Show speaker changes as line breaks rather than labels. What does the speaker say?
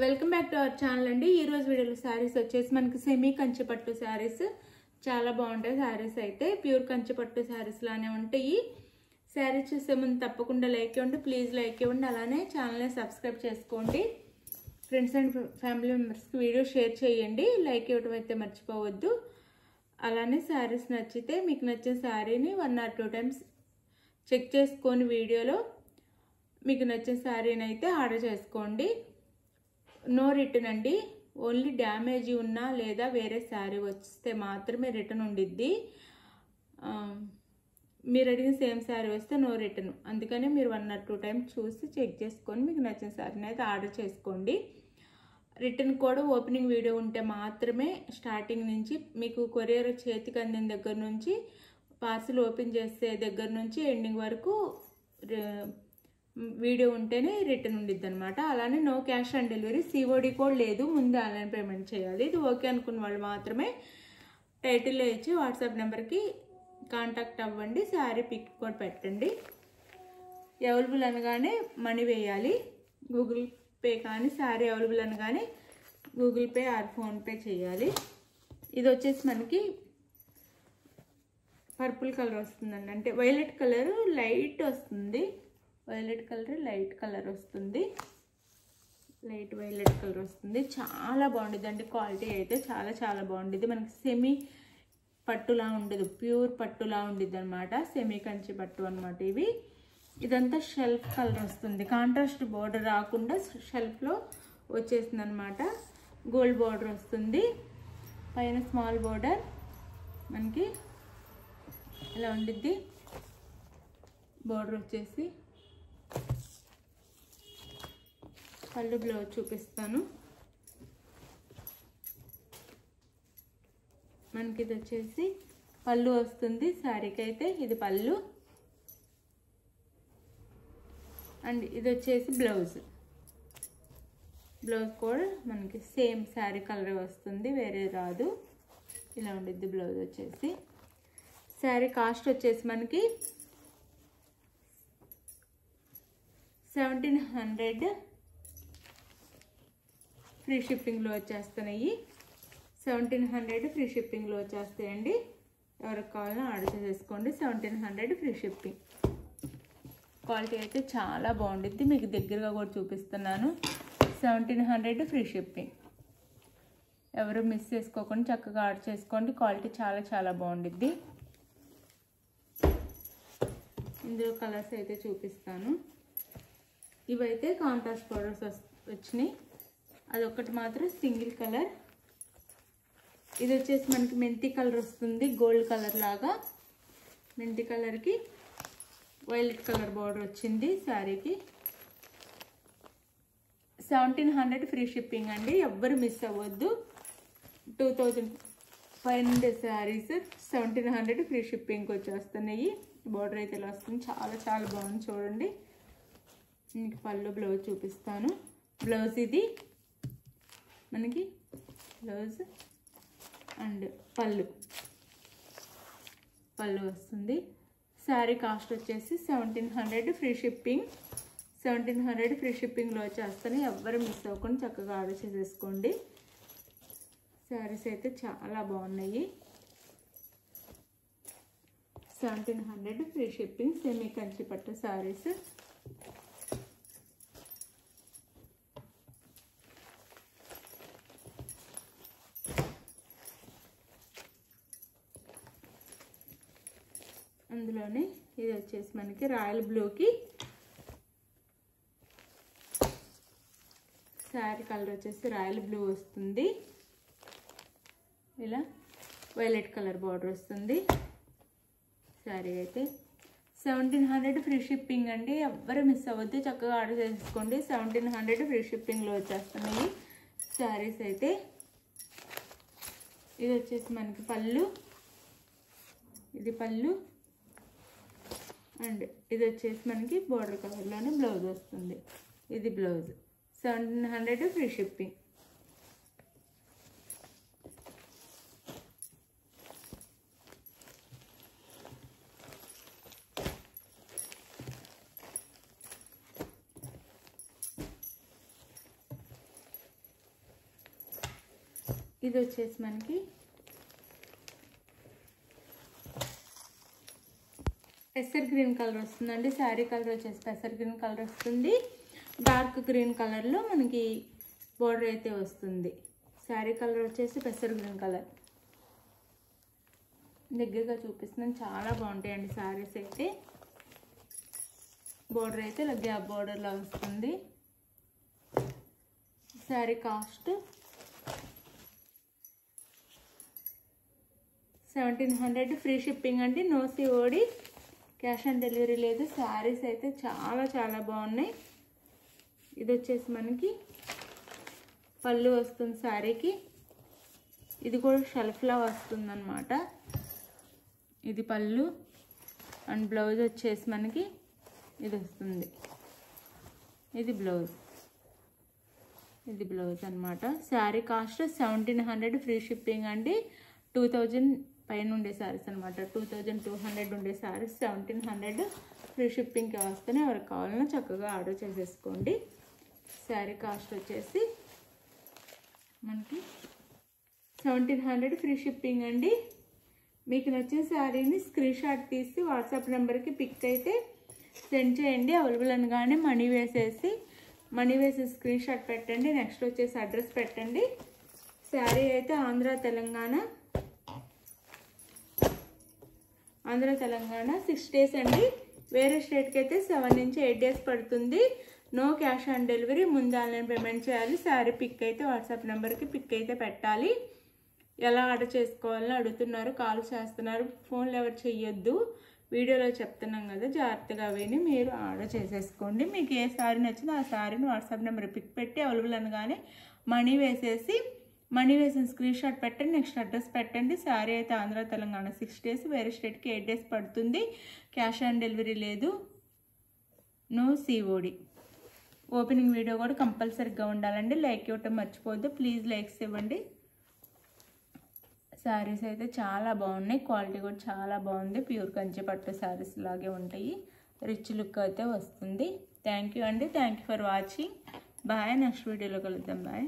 Welcome back to our channel అండి. ఈ రోజు వీడియోలో సారీస్ వచ్చేసి మనకి సెమీ కంచి పట్టు సారీస్ చాలా బాగుంటాయి. సారీస్ అయితే ప్యూర్ కంచి పట్టు సారీస్ లానే ఉంటాయి. సారీస్ చూసే ముందు తప్పకుండా లైక్ ఇవ్వండి, ప్లీజ్ లైక్ ఇవ్వండి. అలానే ఛానల్ని సబ్స్క్రైబ్ చేసుకోండి. ఫ్రెండ్స్ అండ్ ఫ్యామిలీ మెంబర్స్కి వీడియో షేర్ చేయండి. లైక్ ఇవ్వడం అయితే మర్చిపోవద్దు. అలానే సారీస్ నచ్చితే మీకు నచ్చిన సారీని 1 or 2 times చెక్ చేసుకొని వీడియోలో మీకు నచ్చిన సారీని అయితే ఆర్డర్ చేసుకోండి. నో రిటర్న్ అండి. ఓన్లీ డ్యామేజ్ ఉన్నా లేదా వేరే శారీ వస్తే మాత్రమే రిటర్న్ ఉండిద్ది. మీరు అడిగిన సేమ్ శారీ వస్తే నో రిటర్న్. అందుకని మీరు 1 or 2 times చూసి చెక్ చేసుకొని మీకు నచ్చిన శారీని అయితే ఆర్డర్ చేసుకోండి. రిటర్న్ కూడా ఓపెనింగ్ వీడియో ఉంటే మాత్రమే స్టార్టింగ్ నుంచి మీకు కొరియర్ చేతికి అందిన దగ్గర నుంచి పార్సిల్ ఓపెన్ చేసే దగ్గర నుంచి ఎండింగ్ వరకు వీడియో ఉంటేనే రిటర్న్ ఉండిద్ది అనమాట. అలానే no cash on delivery, COD కూడా లేదు. ముందు ఆన్లైన్ పేమెంట్ చేయాలి. ఇది ఓకే అనుకున్న వాళ్ళు మాత్రమే టైటిల్లో ఇచ్చి వాట్సాప్ నెంబర్కి కాంటాక్ట్ అవ్వండి. శారీ పిక్ కూడా పెట్టండి. అవైలబుల్ అనగానే మనీ వేయాలి. గూగుల్ పే కానీ శారీ అవైలబుల్ అనగానే గూగుల్ పే ఆర్ ఫోన్పే చేయాలి. ఇది వచ్చేసి మనకి పర్పుల్ కలర్ వస్తుందండి. అంటే వైలెట్ కలర్ లైట్ వస్తుంది. వైలెట్ కలర్ లైట్ కలర్ వస్తుంది. లైట్ వైలెట్ కలర్ వస్తుంది. చాలా బాగుంటుంది అండి. క్వాలిటీ అయితే చాలా చాలా బాగుంటుంది. మనకి సెమీ పట్టులా ఉండదు, ప్యూర్ పట్టులా ఉండిద్ది అనమాట. సెమీ కంచి పట్టు అనమాట. ఇదంతా షెల్ఫ్ కలర్ వస్తుంది. కాంట్రాస్ట్ బోర్డర్ రాకుండా షెల్ఫ్లో వచ్చేసింది అనమాట. గోల్డ్ బోర్డర్ వస్తుంది. పైన స్మాల్ బోర్డర్ మనకి ఇలా ఉండిద్ది. బోర్డర్ వచ్చేసి పళ్ళు బ్లౌజ్ చూపిస్తాను. మనకి ఇది వచ్చేసి పళ్ళు వస్తుంది. శారీకి అయితే ఇది పళ్ళు అండ్ ఇది వచ్చేసి బ్లౌజ్. బ్లౌజ్ కూడా మనకి సేమ్ శారీ కలర్ వస్తుంది, వేరే రాదు. ఇలా ఉండిద్ది బ్లౌజ్ వచ్చేసి. శారీ కాస్ట్ వచ్చేసి మనకి 1700 ఫ్రీ షిప్పింగ్లో వచ్చేస్తున్నాయి. 1700 ఫ్రీ షిప్పింగ్లో వచ్చేస్తాయండి. ఎవరికి కావాలన్నా ఆర్డర్ చేసుకోండి. 1700 ఫ్రీ షిప్పింగ్. క్వాలిటీ అయితే చాలా బాగుండిద్ది. మీకు దగ్గరగా కూడా చూపిస్తున్నాను. 1700 ఫ్రీ షిప్పింగ్. ఎవరు మిస్ చేసుకోకుండా చక్కగా ఆర్డర్ చేసుకోండి. క్వాలిటీ చాలా చాలా బాగుండిద్ది. ఇందులో కలర్స్ అయితే చూపిస్తాను. ఇవైతే కాంట్రాస్ట్ బోర్డర్స్ వచ్చినాయి. అదొకటి మాత్రం సింగిల్ కలర్. ఇది వచ్చేసి మనకి మెంతి కలర్ వస్తుంది. గోల్డ్ కలర్ లాగా మెంతి కలర్కి వైలెట్ కలర్ బార్డర్ వచ్చింది శారీకి. 1700 ఫ్రీ షిప్పింగ్ అండి. ఎవ్వరు మిస్ అవ్వద్దు. 2500 శారీస్ 1700 ఫ్రీ షిప్పింగ్కి వచ్చేస్తున్నాయి. బార్డర్ అయితే ఇలా వస్తుంది. చాలా చాలా బాగుంది చూడండి. మీకు పళ్ళు బ్లౌజ్ చూపిస్తాను. బ్లౌజ్ ఇది మనకి బ్లౌజ్ అండ్ పళ్ళు వస్తుంది. శారీ కాస్ట్ వచ్చేసి 1700 ఫ్రీ షిప్పింగ్. 1700 ఫ్రీ షిప్పింగ్లో వచ్చేస్తాను. ఎవ్వరు మిస్ అవ్వకుండా చక్కగా ఆర్డర్ చేసేసుకోండి. శారీస్ అయితే చాలా బాగున్నాయి. 1700 ఫ్రీ షిప్పింగ్ సెమీ కంచి పట్టు శారీస్. అందులోనే ఇది వచ్చేసి మనకి రాయల్ బ్లూకి శారీ కలర్ వచ్చేసి రాయల్ బ్లూ వస్తుంది. ఇలా వైలెట్ కలర్ బార్డర్ వస్తుంది. శారీ అయితే 1700 ఫ్రీ షిప్పింగ్ అండి. ఎవ్వరు మిస్ అవ్వద్దు. చక్కగా ఆర్డర్ చేసుకోండి. 1700 ఫ్రీ షిప్పింగ్లో వచ్చేస్తున్నాయి శారీస్ అయితే. ఇది వచ్చేసి మనకి పళ్ళు, ఇది పళ్ళు అండ్ ఇది వచ్చేసి మనకి బోర్డర్ కలర్లోనే బ్లౌజ్ వస్తుంది. ఇది బ్లౌజ్. 1700 free shipping. ఇది వచ్చేసి మనకి పెసర్ గ్రీన్ కలర్ వస్తుందండి. శారీ కలర్ వచ్చేసి పెసర్ గ్రీన్ కలర్ వస్తుంది. డార్క్ గ్రీన్ కలర్లో మనకి బోర్డర్ అయితే వస్తుంది. శారీ కలర్ వచ్చేసి పెసర్ గ్రీన్ కలర్. దగ్గరగా చూపిస్తున్నాను, చాలా బాగుంటాయండి శారీస్ అయితే. బోర్డర్ అయితే ఇలా గ్యాప్ బోర్డర్లా వస్తుంది. శారీ కాస్ట్ 1700, ఫ్రీ షిప్పింగ్ అండి. No COD, cash on delivery లేదు. శారీస్ అయితే చాలా చాలా బాగున్నాయి. ఇది వచ్చేసి మనకి పళ్ళు వస్తుంది శారీకి. ఇది కూడా షెల్ఫ్లా వస్తుంది అన్నమాట. ఇది పళ్ళు అండ్ బ్లౌజ్ వచ్చేసి మనకి ఇది వస్తుంది. ఇది బ్లౌజ్, ఇది బ్లౌజ్ అనమాట. శారీ కాస్ట్ 1700, ఫ్రీ షిప్పింగ్ అండి. 2000 పైన ఉండే శారీస్ అనమాట. 2200 ఉండే శారీస్ 1700 ఫ్రీ షిప్పింగ్కి వస్తేనే ఎవరికి కావాలన్నా చక్కగా ఆర్డర్ చేసేసుకోండి. శారీ కాస్ట్ వచ్చేసి మనకి 1700 ఫ్రీ షిప్పింగ్ అండి. మీకు నచ్చిన శారీని స్క్రీన్ షాట్ తీసి వాట్సాప్ నెంబర్కి పిక్ అయితే సెండ్ చేయండి. అవైలబుల్ అనగానే మనీ వేసి స్క్రీన్ షాట్ పెట్టండి. నెక్స్ట్ వచ్చేసి అడ్రస్ పెట్టండి. శారీ అయితే ఆంధ్ర తెలంగాణ 6 డేస్ అండి. వేరే స్టేట్కి అయితే 7 నుంచి 8 డేస్ పడుతుంది. నో క్యాష్ ఆన్ డెలివరీ, ముందు ఆన్లైన్ పేమెంట్ చేయాలి. శారీ పిక్ అయితే వాట్సాప్ నెంబర్కి పిక్ అయితే పెట్టాలి. ఎలా ఆర్డర్ చేసుకోవాలని అడుగుతున్నారు, కాల్ చేస్తున్నారు. ఫోన్లు ఎవరు చెయ్యొద్దు, వీడియోలో చెప్తున్నాం కదా, జాగ్రత్తగా విని మీరు ఆర్డర్ చేసేసుకోండి. మీకు ఏ శారీ నచ్చిందో ఆ శారీని వాట్సాప్ నెంబర్ పిక్ పెట్టి అవైలబుల్ అనగానే మనీ వేసిన స్క్రీన్ షాట్ పెట్టండి. నెక్స్ట్ అడ్రస్ పెట్టండి. శారీ అయితే ఆంధ్ర తెలంగాణ 6 డేస్, వేరే స్టేట్కి 8 డేస్ పడుతుంది. క్యాష్ ఆన్ డెలివరీ లేదు. No COD. ఓపెనింగ్ వీడియో కూడా కంపల్సరీగా ఉండాలండి. లైక్ ఇవ్వటం మర్చిపోవద్దు, ప్లీజ్ లైక్స్ ఇవ్వండి. శారీస్ అయితే చాలా బాగున్నాయి, క్వాలిటీ కూడా చాలా బాగుంది. ప్యూర్ కంచి పట్టు శారీస్ లాగే ఉంటాయి. రిచ్ లుక్ అయితే వస్తుంది. థ్యాంక్ యూ అండి. Thank you for watching. Bye. Next వీడియోలో కలుద్దాం. బాయ్.